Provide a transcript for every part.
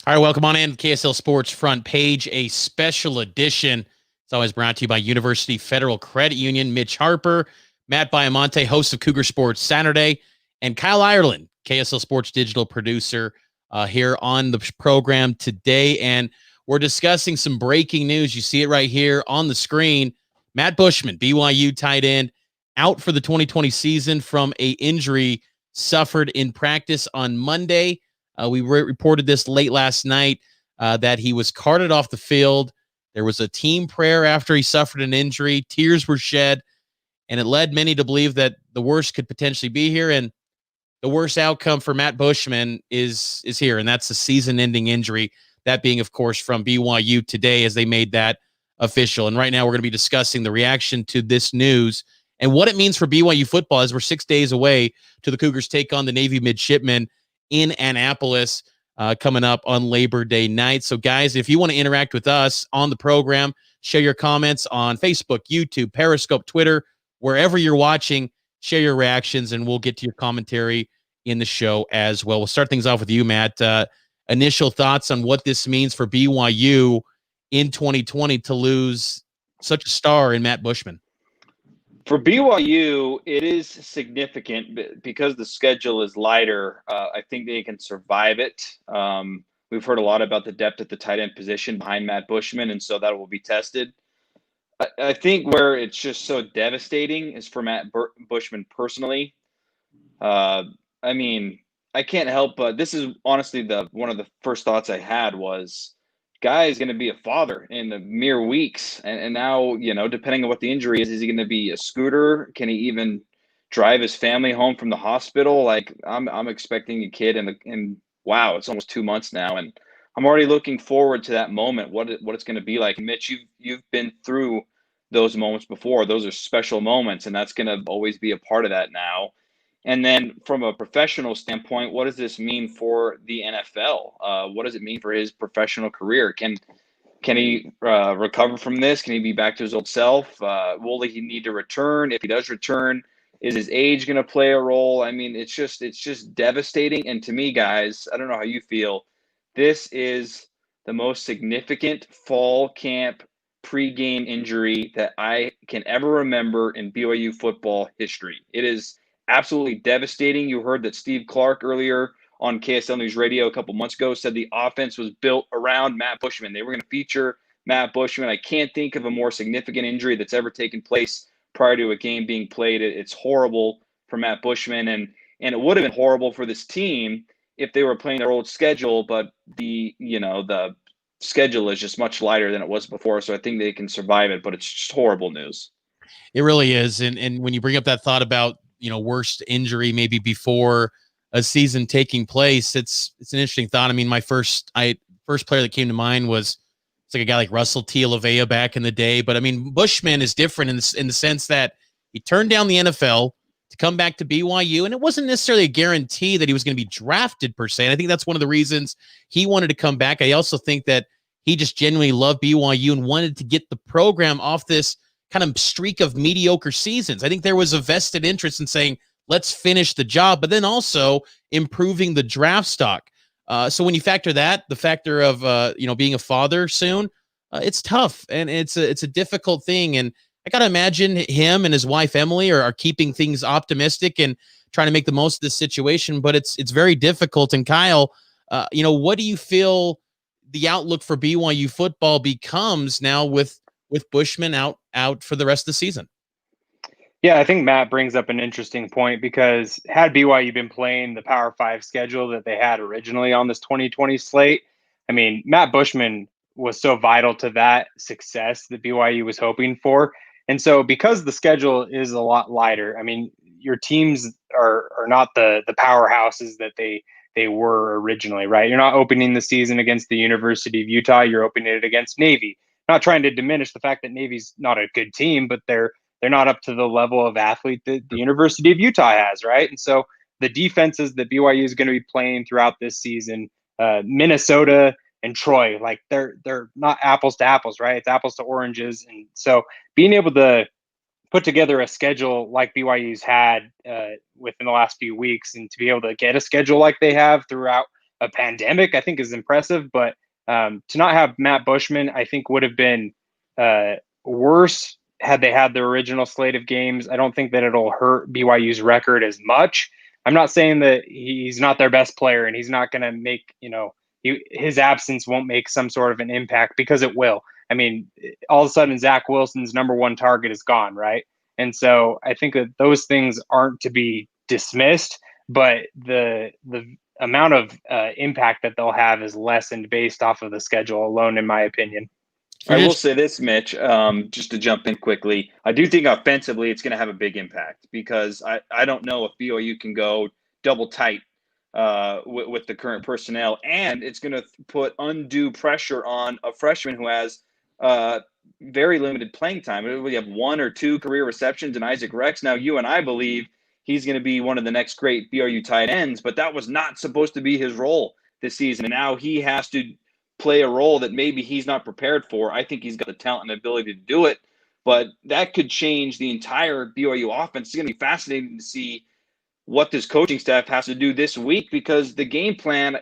All right, welcome on in. KSL Sports Front Page, a special edition. It's always brought to you by University Federal Credit Union. Mitch Harper, Matt Baiamonte, host of Cougar Sports Saturday, and Kyle Ireland, KSL Sports digital producer, here on the program today. And we're discussing some breaking news. You see it right here on the screen. Matt Bushman, BYU tight end, out for the 2020 season from an injury suffered in practice on Monday. We reported this late last night that he was carted off the field. There was a team prayer after he suffered an injury. Tears were shed, and it led many to believe that the worst could potentially be here. And the worst outcome for Matt Bushman is here, and that's a season-ending injury. That being, of course, from BYU today as they made that official. And right now we're going to be discussing the reaction to this news and what it means for BYU football as we're 6 days away to the Cougars take on the Navy Midshipmen in Annapolis coming up on Labor Day night. So, guys, if you want to interact with us on the program, share your comments on Facebook, YouTube, Periscope, Twitter, wherever you're watching, share your reactions, and we'll get to your commentary in the show as well. We'll start things off with you, Matt. Initial thoughts on what this means for BYU in 2020 to lose such a star in Matt Bushman. For BYU, it is significant because the schedule is lighter. I think they can survive it. We've heard a lot about the depth at the tight end position behind Matt Bushman, and so that will be tested. I think where it's just so devastating is for Matt Bushman personally. I mean, I can't help but this is honestly one of the first thoughts I had was, guy is going to be a father in the mere weeks. And now, depending on what the injury is he going to be a scooter? Can he even drive his family home from the hospital? Like I'm expecting a kid and wow, it's almost 2 months now. And I'm already looking forward to that moment, what it's going to be like. Mitch, you've been through those moments before. Those are special moments, and that's going to always be a part of that now. And then from a professional standpoint, what does this mean for the NFL? What does it mean for his professional career? Can he recover from this? Can he be back to his old self? Will he need to return? If he does return, is his age going to play a role? I mean, it's just devastating. And to me, guys, I don't know how you feel. This is the most significant fall camp pregame injury that I can ever remember in BYU football history. It is absolutely devastating. You heard that Steve Clark earlier on KSL News Radio a couple months ago said the offense was built around Matt Bushman. They were going to feature Matt Bushman. I can't think of a more significant injury that's ever taken place prior to a game being played. It's horrible for Matt Bushman, and it would have been horrible for this team if they were playing their old schedule, but the schedule is just much lighter than it was before, so I think they can survive it, but it's just horrible news. It really is. And when you bring up that thought about, worst injury maybe before a season taking place, it's an interesting thought. I mean, my first player that came to mind was it's like a guy like Russell T. LaVea back in the day. But I mean, Bushman is different in the sense that he turned down the NFL to come back to BYU, and it wasn't necessarily a guarantee that he was going to be drafted per se. And I think that's one of the reasons he wanted to come back. I also think that he just genuinely loved BYU and wanted to get the program off this kind of streak of mediocre seasons. I think there was a vested interest in saying, let's finish the job, but then also improving the draft stock. So when you factor that, the factor of being a father soon, it's tough and it's a difficult thing. And I gotta imagine him and his wife Emily are keeping things optimistic and trying to make the most of this situation. But it's very difficult. And Kyle, what do you feel the outlook for BYU football becomes now with Bushman out for the rest of the season? Yeah, I think Matt brings up an interesting point because had BYU been playing the Power 5 schedule that they had originally on this 2020 slate, I mean, Matt Bushman was so vital to that success that BYU was hoping for. And so because the schedule is a lot lighter, I mean, your teams are not the powerhouses that they were originally, right? You're not opening the season against the University of Utah. You're opening it against Navy. Not trying to diminish the fact that Navy's not a good team, but they're not up to the level of athlete that the University of Utah has, right? And so the defenses that BYU is going to be playing throughout this season, Minnesota and Troy, like they're not apples to apples, right? It's apples to oranges. And so being able to put together a schedule like BYU's had within the last few weeks and to be able to get a schedule like they have throughout a pandemic, I think is impressive. But to not have Matt Bushman, I think would have been worse had they had the original slate of games. I don't think that it'll hurt BYU's record as much. I'm not saying that he's not their best player and he's not going to make, his absence won't make some sort of an impact, because it will. I mean, all of a sudden, Zach Wilson's number one target is gone, right? And so I think that those things aren't to be dismissed, but the amount of impact that they'll have is lessened based off of the schedule alone, in my opinion. I will say this, Mitch, just to jump in quickly. I do think offensively it's going to have a big impact, because I don't know if BYU can go double tight with the current personnel, and it's going to put undue pressure on a freshman who has very limited playing time. We have 1 or 2 career receptions in Isaac Rex. Now, you and I believe he's going to be one of the next great BYU tight ends, but that was not supposed to be his role this season. And now he has to play a role that maybe he's not prepared for. I think he's got the talent and ability to do it, but that could change the entire BYU offense. It's going to be fascinating to see what this coaching staff has to do this week, because the game plan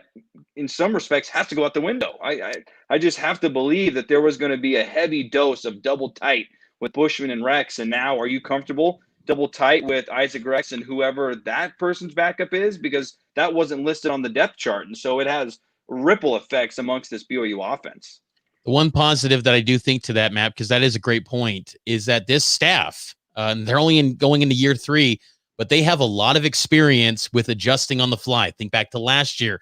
in some respects has to go out the window. I just have to believe that there was going to be a heavy dose of double tight with Bushman and Rex. And now, are you comfortable double tight with Isaac Rex and whoever that person's backup is? Because that wasn't listed on the depth chart. And so it has ripple effects amongst this BYU offense. The one positive that I do think to that, Matt, because that is a great point, is that this staff, they're only going into year 3, but they have a lot of experience with adjusting on the fly. Think back to last year.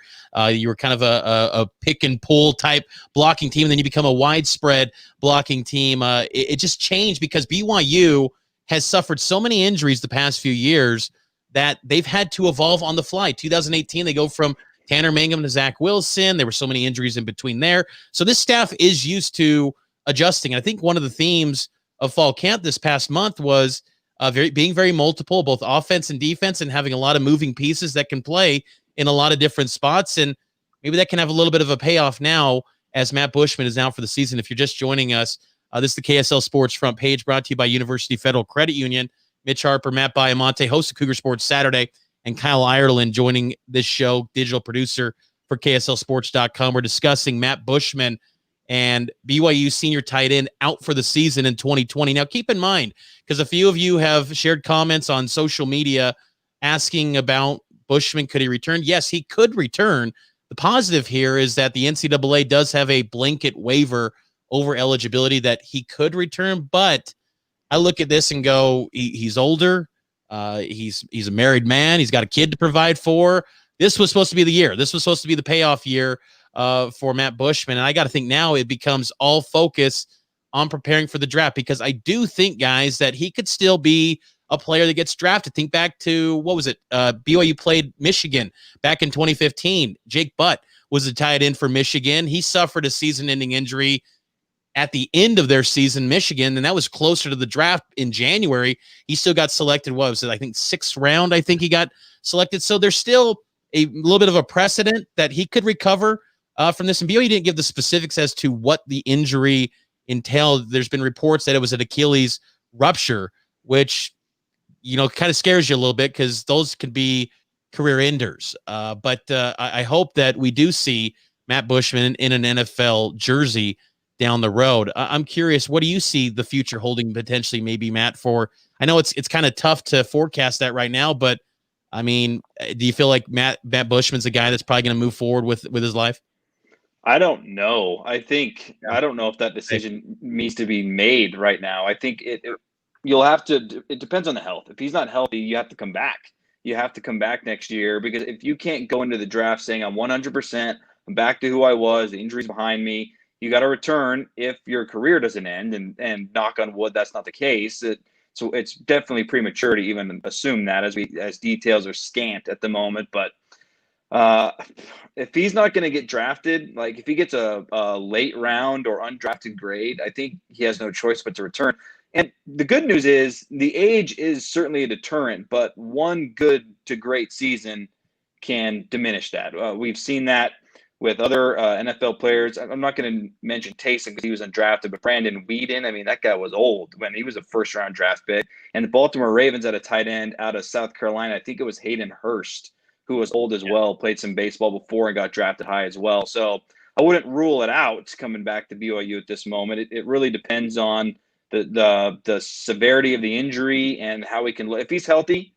You were kind of a pick and pull type blocking team, and then you become a widespread blocking team. It just changed because BYU has suffered so many injuries the past few years that they've had to evolve on the fly. 2018, they go from Tanner Mangum to Zach Wilson. There were so many injuries in between there. So this staff is used to adjusting. And I think one of the themes of fall camp this past month was being very multiple, both offense and defense, and having a lot of moving pieces that can play in a lot of different spots. And maybe that can have a little bit of a payoff now as Matt Bushman is out for the season. If you're just joining us, this is the KSL Sports Front Page, brought to you by University Federal Credit Union. Mitch Harper, Matt Baiamonte, host of Cougar Sports Saturday, and Kyle Ireland joining this show, digital producer for KSLSports.com. We're discussing Matt Bushman and BYU senior tight end out for the season in 2020. Now, keep in mind, because a few of you have shared comments on social media asking about Bushman, could he return? Yes, he could return. The positive here is that the NCAA does have a blanket waiver over eligibility that he could return, but I look at this and go, he's older. He's a married man. He's got a kid to provide for. This was supposed to be the year. This was supposed to be the payoff year for Matt Bushman. And I got to think now it becomes all focus on preparing for the draft, because I do think, guys, that he could still be a player that gets drafted. Think back to, what was it? BYU played Michigan back in 2015. Jake Butt was a tight end for Michigan. He suffered a season-ending injury at the end of their season, Michigan, and that was closer to the draft in January. He still got selected. What was it? I think 6th round, I think he got selected. So there's still a little bit of a precedent that he could recover from this. And BYU didn't give the specifics as to what the injury entailed. There's been reports that it was an Achilles rupture, which, kind of scares you a little bit, because those could be career enders. But I hope that we do see Matt Bushman in an NFL jersey down the road. I'm curious, what do you see the future holding potentially, maybe, Matt, for, I know it's kind of tough to forecast that right now, but I mean, do you feel like Matt Bushman's a guy that's probably going to move forward with his life? I don't know. I don't know if that decision needs to be made right now. I think it depends on the health. If he's not healthy, you have to come back. You have to come back next year, because if you can't go into the draft saying I'm 100%, I'm back to who I was, the injury's behind me, you got to return if your career doesn't end, and knock on wood, that's not the case. So it's definitely premature to even assume that, as details are scant at the moment. But if he's not going to get drafted, like if he gets a late round or undrafted grade, I think he has no choice but to return. And the good news is the age is certainly a deterrent, but one good to great season can diminish that. We've seen that with other NFL players. I'm not going to mention Taysom because he was undrafted, but Brandon Whedon, I mean, that guy was old when he was a first-round draft pick. And the Baltimore Ravens had a tight end out of South Carolina. I think it was Hayden Hurst, who was old as well, played some baseball before and got drafted high as well. So I wouldn't rule it out coming back to BYU at this moment. It really depends on the severity of the injury and how he can. If he's healthy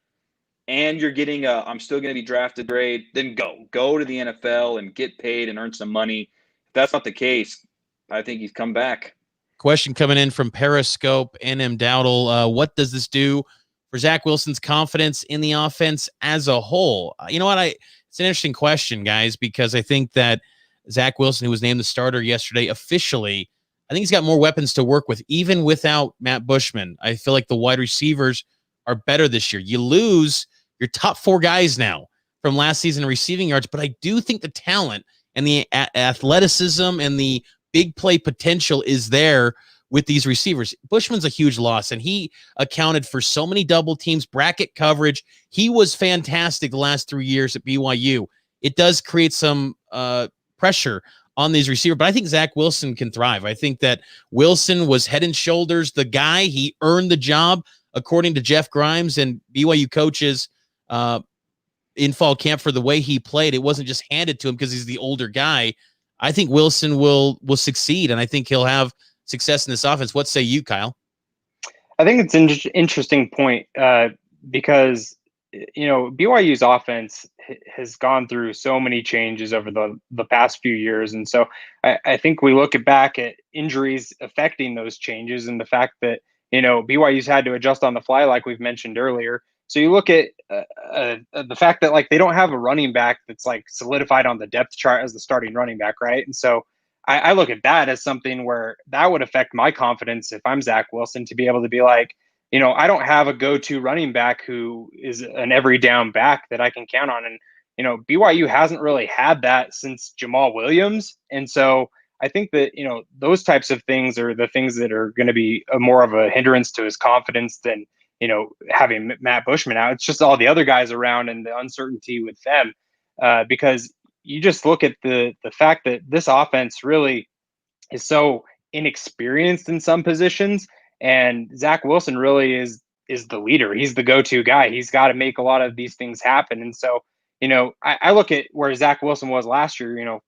and you're getting I'm still going to be drafted grade, then go to the NFL and get paid and earn some money. If that's not the case, I think he's come back. Question coming in from Periscope, NM Dowdle. What does this do for Zach Wilson's confidence in the offense as a whole? You know what? It's an interesting question, guys, because I think that Zach Wilson, who was named the starter yesterday, officially, I think he's got more weapons to work with, even without Matt Bushman. I feel like the wide receivers are better this year. You lose your top 4 guys now from last season receiving yards, but I do think the talent and the athleticism and the big play potential is there with these receivers. Bushman's a huge loss, and he accounted for so many double teams, bracket coverage. He was fantastic the last 3 years at BYU. It does create some pressure on these receivers, but I think Zach Wilson can thrive. I think that Wilson was head and shoulders the guy. He earned the job, according to Jeff Grimes and BYU coaches in fall camp, for the way he played. It wasn't just handed to him because he's the older guy. I think Wilson will succeed, and I think he'll have success in this offense. What say you, Kyle? I think it's an interesting point because, BYU's offense has gone through so many changes over the past few years. And so I think we look back at injuries affecting those changes and the fact that, BYU's had to adjust on the fly, like we've mentioned earlier. So you look at the fact that, like, they don't have a running back that's like solidified on the depth chart as the starting running back, right? And so I look at that as something where that would affect my confidence if I'm Zach Wilson, to be able to be like, I don't have a go-to running back who is an every down back that I can count on. And, BYU hasn't really had that since Jamal Williams. And so I think that, those types of things are the things that are going to be more of a hindrance to his confidence than, having Matt Bushman out. It's just all the other guys around and the uncertainty with them, because you just look at the fact that this offense really is so inexperienced in some positions, and Zach Wilson really is the leader. He's the go-to guy. He's got to make a lot of these things happen. And so, I look at where Zach Wilson was last year,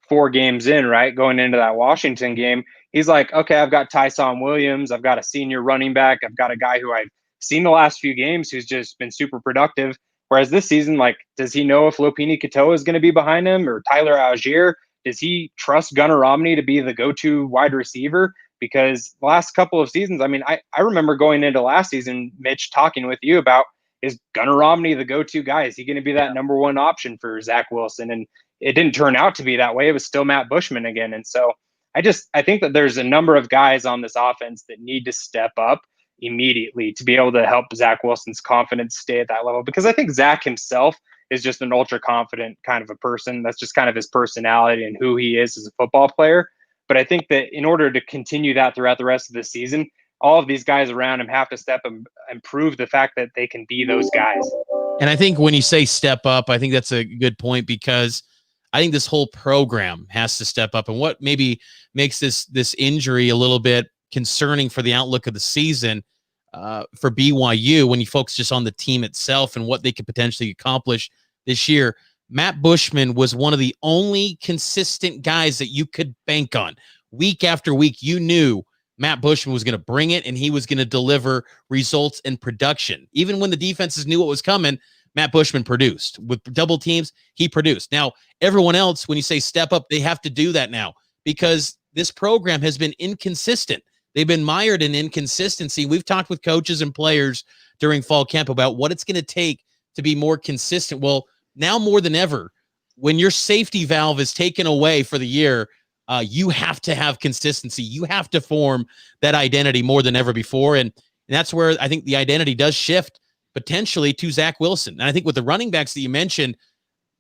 4 games in, right, going into that Washington game. He's like, okay, I've got Tyson Williams. I've got a senior running back. I've got a guy who I've seen the last few games who's just been super productive. Whereas this season, like, does he know if Lopini Katoa is going to be behind him or Tyler Algier? Does he trust Gunnar Romney to be the go-to wide receiver? Because the last couple of seasons, I mean, I remember going into last season, Mitch, talking with you about, is Gunnar Romney the go-to guy? Is he going to be that number one option for Zach Wilson? And it didn't turn out to be that way. It was still Matt Bushman again. And so I think that there's a number of guys on this offense that need to step up immediately to be able to help Zach Wilson's confidence stay at that level. Because I think Zach himself is just an ultra confident kind of a person. That's just kind of his personality and who he is as a football player. But I think that in order to continue that throughout the rest of the season, all of these guys around him have to step up and prove the fact that they can be those guys. And I think when you say step up, I think that's a good point, because I think this whole program has to step up. And what maybe makes this injury a little bit concerning for the outlook of the season for BYU, when you focus just on the team itself and what they could potentially accomplish this year, Matt Bushman was one of the only consistent guys that you could bank on. Week after week, you knew Matt Bushman was going to bring it and he was going to deliver results and production. Even when the defenses knew what was coming, Matt Bushman produced. With double teams, he produced. Now, everyone else, when you say step up, they have to do that now, because this program has been inconsistent. They've been mired in inconsistency. We've talked with coaches and players during fall camp about what it's going to take to be more consistent. Well, now more than ever, when your safety valve is taken away for the year, you have to have consistency. You have to form that identity more than ever before. And that's where I think the identity does shift potentially to Zach Wilson. And I think with the running backs that you mentioned,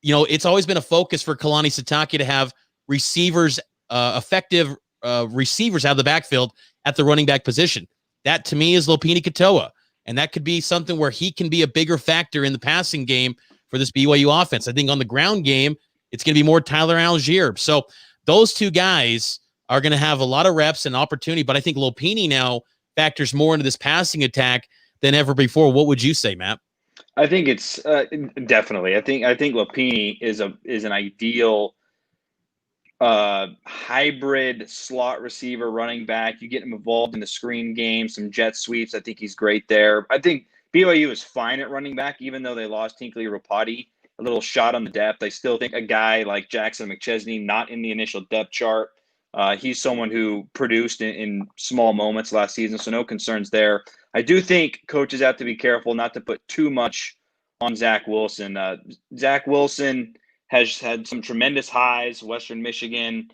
it's always been a focus for Kalani Sitake to have receivers, effective receivers out of the backfield at the running back position. That to me is Lopini Katoa. And that could be something where he can be a bigger factor in the passing game for this BYU offense. I think on the ground game, it's going to be more Tyler Algier. So those two guys are going to have a lot of reps and opportunity, but I think Lopini now factors more into this passing attack than ever before. What would you say, Matt? I think it's definitely. I think Lapini is an ideal hybrid slot receiver, running back. You get him involved in the screen game, some jet sweeps. I think he's great there. I think BYU is fine at running back, even though they lost Tinkley Rapati. A little shot on the depth. I still think a guy like Jackson McChesney, not in the initial depth chart. He's someone who produced in small moments last season, so no concerns there. I do think coaches have to be careful not to put too much on Zach Wilson. Zach Wilson has had some tremendous highs. Western Michigan,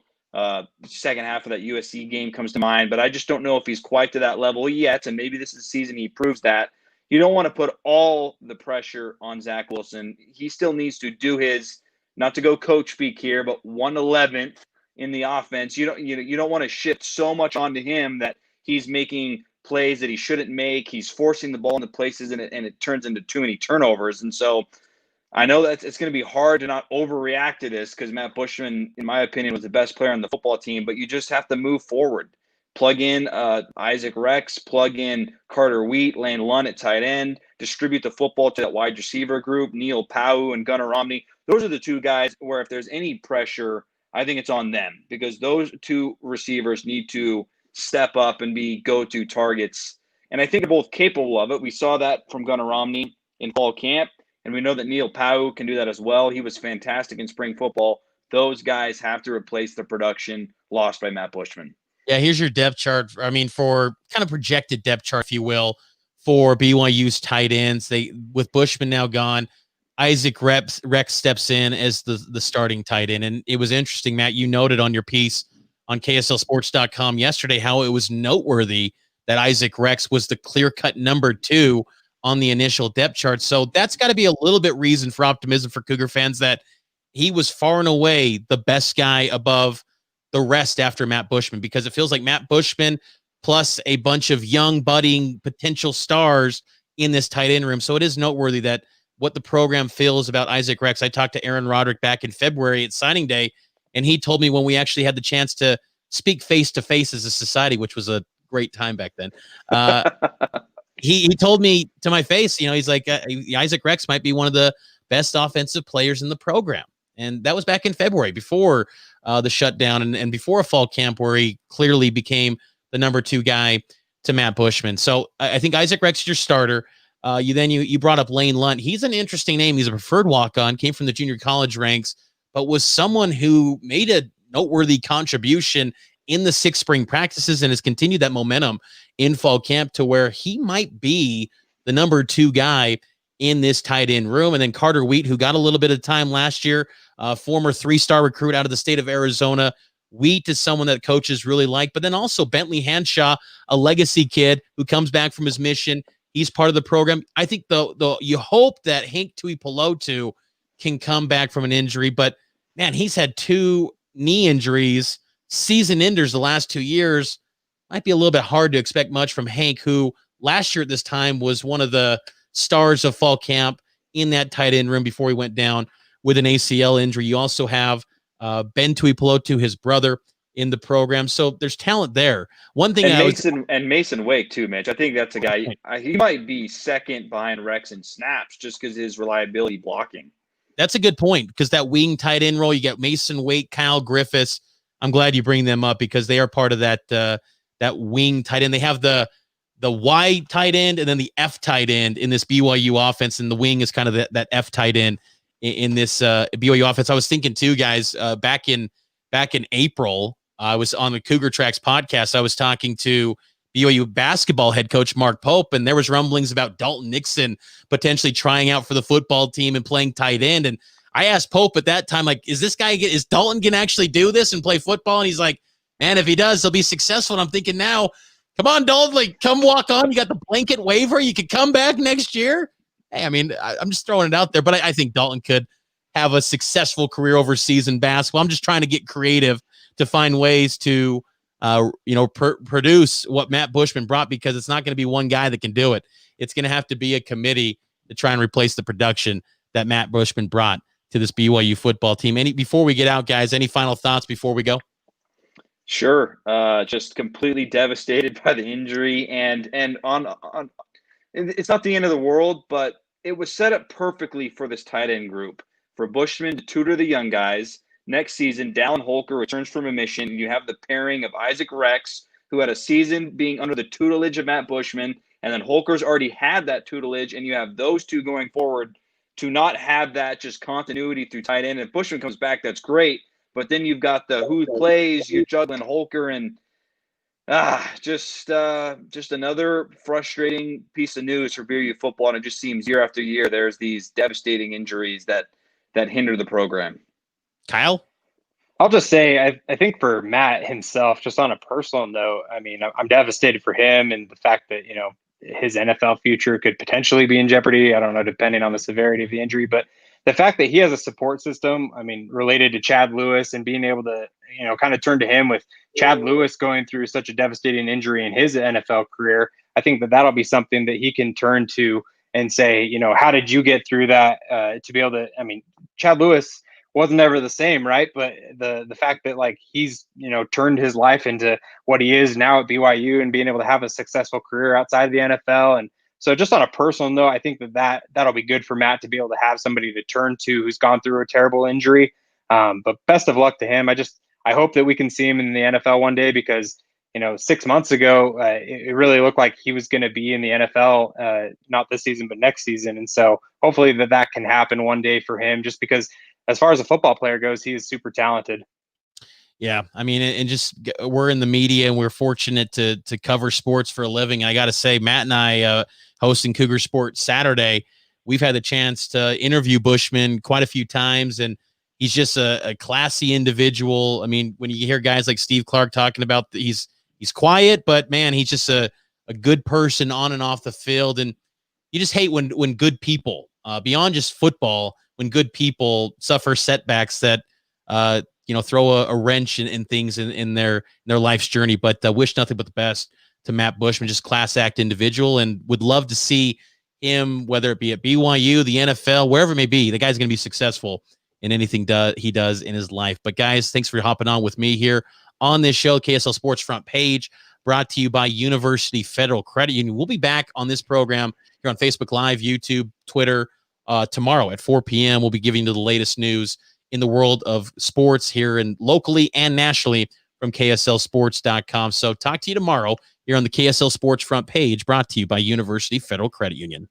second half of that USC game comes to mind, but I just don't know if he's quite to that level yet. And maybe this is the season he proves that. You don't want to put all the pressure on Zach Wilson. He still needs to do his, not to go coach speak here, but 1/11th in the offense. You don't want to shift so much onto him that he's making plays that he shouldn't make. He's forcing the ball into places, and it turns into too many turnovers. And so I know that it's going to be hard to not overreact to this because Matt Bushman, in my opinion, was the best player on the football team, but you just have to move forward. Plug in Isaac Rex, plug in Carter Wheat, Lane Lund at tight end, distribute the football to that wide receiver group, Neil Pau and Gunnar Romney. Those are the two guys where if there's any pressure, I think it's on them because those two receivers need to step up and be go-to targets. And I think they're both capable of it. We saw that from Gunnar Romney in fall camp. And we know that Neil Pau can do that as well. He was fantastic in spring football. Those guys have to replace the production lost by Matt Bushman. Yeah, here's your depth chart. I mean, for kind of projected depth chart, if you will, for BYU's tight ends. They with Bushman now gone, Isaac Rex steps in as the starting tight end. And it was interesting, Matt, you noted on your piece on KSLSports.com yesterday how it was noteworthy that Isaac Rex was the clear-cut number 2 on the initial depth chart. So that's got to be a little bit reason for optimism for Cougar fans that he was far and away the best guy above the rest after Matt Bushman, because it feels like Matt Bushman plus a bunch of young budding potential stars in this tight end room. So it is noteworthy that what the program feels about Isaac Rex. I talked to Aaron Roderick back in February at signing day, and he told me when we actually had the chance to speak face to face as a society, which was a great time back then. He told me to my face, he's like, Isaac Rex might be one of the best offensive players in the program. And that was back in February before the shutdown and before a fall camp where he clearly became the number 2 guy to Matt Bushman. So I think Isaac Rex is your starter. You brought up Lane Lund. He's an interesting name. He's a preferred walk-on, came from the junior college ranks, but was someone who made a noteworthy contribution in the 6 spring practices and has continued that momentum in fall camp to where he might be the number 2 guy in this tight end room. And then Carter Wheat, who got a little bit of time last year, former 3-star recruit out of the state of Arizona. Wheat is someone that coaches really like, but then also Bentley Hanshaw, a legacy kid who comes back from his mission. He's part of the program. I think you hope that Hank Tuipulotu can come back from an injury, but man, he's had 2 knee injuries, season enders the last 2 years. Might be a little bit hard to expect much from Hank, who last year at this time was one of the stars of fall camp in that tight end room before he went down with an ACL injury. You also have Ben Tuipulotu, his brother, in the program. So there's talent there. One thing Mason Wake too, Mitch. I think that's a guy. He might be second behind Rex in snaps just because his reliability blocking. That's a good point because that wing tight end role, you get Mason Wake, Kyle Griffiths. I'm glad you bring them up because they are part of that wing tight end. They have the Y tight end and then the F tight end in this BYU offense, and the wing is kind of that F tight end in this BYU offense. I was thinking too, guys, back in April, I was on the Cougar Tracks podcast. I was talking to BYU basketball head coach Mark Pope, and there was rumblings about Dalton Nixon potentially trying out for the football team and playing tight end. And I asked Pope at that time, like, is Dalton going to actually do this and play football? And he's like, man, if he does, he'll be successful. And I'm thinking now, come on, Dalton, like, come walk on. You got the blanket waiver. You could come back next year. Hey, I mean, I'm just throwing it out there, but I think Dalton could have a successful career overseas in basketball. I'm just trying to get creative to find ways to, produce what Matt Bushman brought, because it's not going to be one guy that can do it. It's going to have to be a committee to try and replace the production that Matt Bushman brought to this BYU football team. Before we get out, guys, any final thoughts before we go? Sure. Just completely devastated by the injury and on it's not the end of the world, but it was set up perfectly for this tight end group, for Bushman to tutor the young guys. Next season, Dallin Holker returns from a mission. You have the pairing of Isaac Rex, who had a season being under the tutelage of Matt Bushman, and then Holker's already had that tutelage, and you have those two going forward to not have that just continuity through tight end. If Bushman comes back, that's great. But then you've got the who plays, you're juggling Holker, and just another frustrating piece of news for BYU football. And it just seems year after year there's these devastating injuries that hinder the program. Kyle? I'll just say, I think for Matt himself, just on a personal note, I mean, I'm devastated for him and the fact that, his NFL future could potentially be in jeopardy. I don't know, depending on the severity of the injury, but the fact that he has a support system, I mean, related to Chad Lewis, and being able to, kind of turn to him with Chad Lewis going through such a devastating injury in his NFL career, I think that that'll be something that he can turn to and say, how did you get through that, to be able to, I mean, Chad Lewis wasn't ever the same, right? But the fact that he's turned his life into what he is now at BYU and being able to have a successful career outside of the NFL, and so just on a personal note, I think that'll be good for Matt to be able to have somebody to turn to who's gone through a terrible injury. But best of luck to him. I hope that we can see him in the NFL one day, because 6 months ago it really looked like he was going to be in the NFL, not this season but next season, and so hopefully that can happen one day for him, just because as far as a football player goes, he is super talented. Yeah, I mean, and just we're in the media and we're fortunate to cover sports for a living. I got to say, Matt and I, hosting Cougar Sports Saturday, we've had the chance to interview Bushman quite a few times, and he's just a classy individual. I mean, when you hear guys like Steve Clark talking about he's quiet, but man, he's just a good person on and off the field, and you just hate when good people, beyond just football, when good people suffer setbacks that throw a wrench in things in their life's journey. But wish nothing but the best to Matt Bushman, just class act individual, and would love to see him, whether it be at BYU, the NFL, wherever it may be. The guy's going to be successful in anything he does in his life. But guys, thanks for hopping on with me here on this show, KSL Sports Front Page, brought to you by University Federal Credit Union. We'll be back on this program here on Facebook Live, YouTube, Twitter, tomorrow at 4 p.m. We'll be giving you the latest news in the world of sports here and locally and nationally from KSLSports.com. So talk to you tomorrow here on the KSL Sports Front Page, brought to you by University Federal Credit Union.